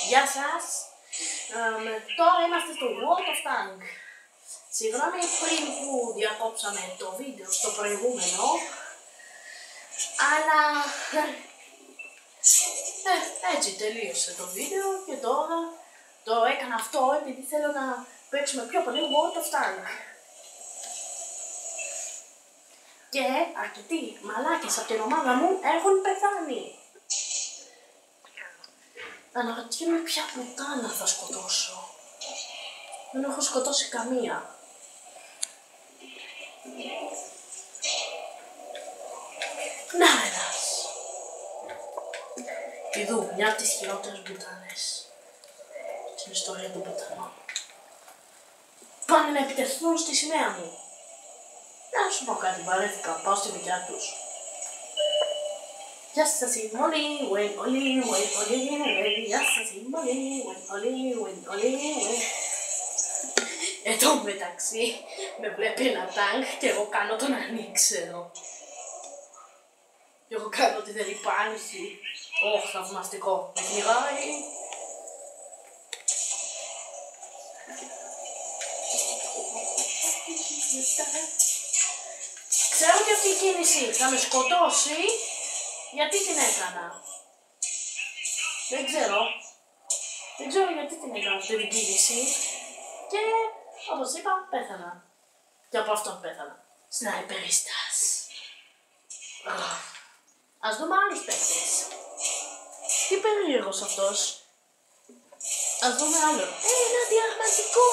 Γεια σας. Τώρα είμαστε στο World of Tank. Συγγνώμη πριν που διακόψαμε το βίντεο στο προηγούμενο, αλλά έτσι τελείωσε το βίντεο και τώρα το έκανα αυτό επειδή θέλω να παίξουμε πιο πολύ World of Tank. Και αρκετοί μαλάκες από την ομάδα μου έχουν πεθάνει. Αναρωτιέμαι ποια πουτάνα θα σκοτώσω. Δεν έχω σκοτώσει καμία. Να ένας. Ιδού, μια από τις χειρότερες πουτάνες στην ιστορία των πουτανών. Πάνε να επιτεθούν στη σημαία μου. Να σου πω κάτι, βαρέθηκα, πάω στη δικιά τους. Γεια σας είμαι όλοι, γεια σας είμαι όλοι. Εν τω μεταξύ με βλέπει ένα τάγκ και εγώ κάνω τον ανήξερο. Και εγώ κάνω ότι δεν υπάρχει. Ωχ, θαυμαστικό. Με κυνηγάει. Ξέρω ότι αυτή η κίνηση θα με σκοτώσει. Γιατί την έκανα. Δεν ξέρω γιατί την έκανα αυτή την κίνηση. Και όπως είπα πέθανα. Και από αυτόν πέθανα. Σνάιπερίστας. Ας δούμε άλλους παίκτες. Τι περίεργος αυτός. Ας δούμε άλλο. Ένα διαγματικό.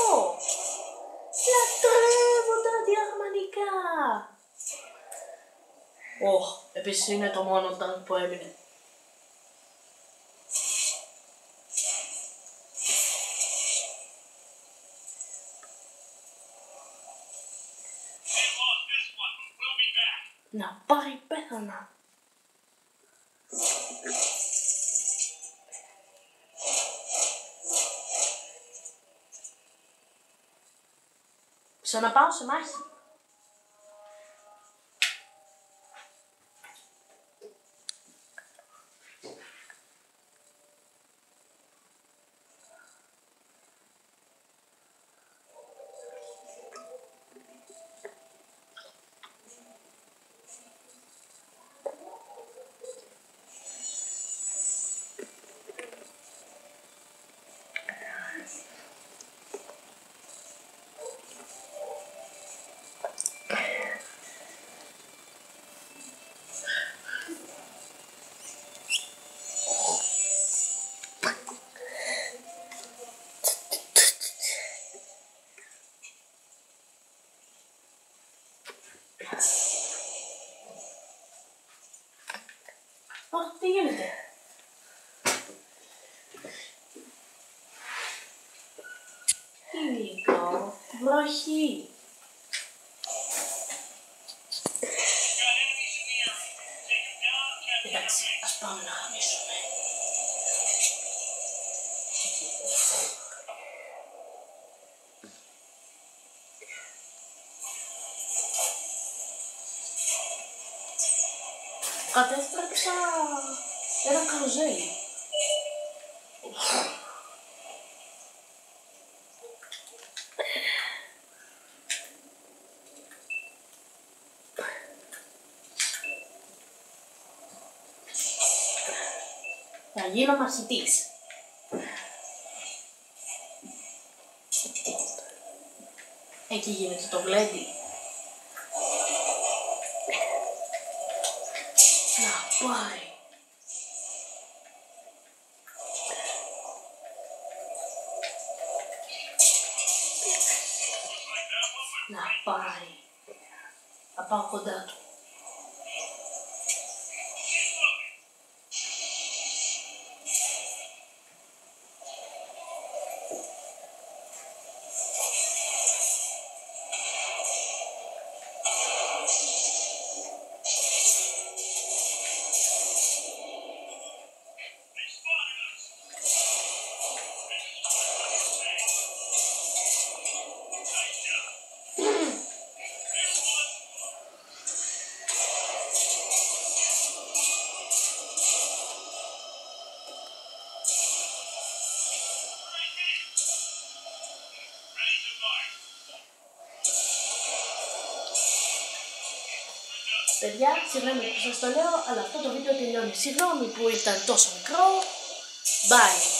Λατρεύω τα διαγματικά. Ωχ, επίσης είναι το μόνο τάγκ που έμεινε. Να πάρει πέθανα. Ξαναπάω σε μάχη. Τι γίνεται. Λίγο βροχή. Εντάξει, ας πάμε να γαμίσουμε. Κατέστρεψα ένα καρουζέλι. Θα γίνω μαχητής. Εκεί γίνεται το γλέντι. Να πάει. Να πάει. Θα πάω κοντά του. Παιδιά, συγγνώμη που σας το λέω, αλλά αυτό το βίντεο τελειώνει. Συγγνώμη που ήταν τόσο μικρό. Bye.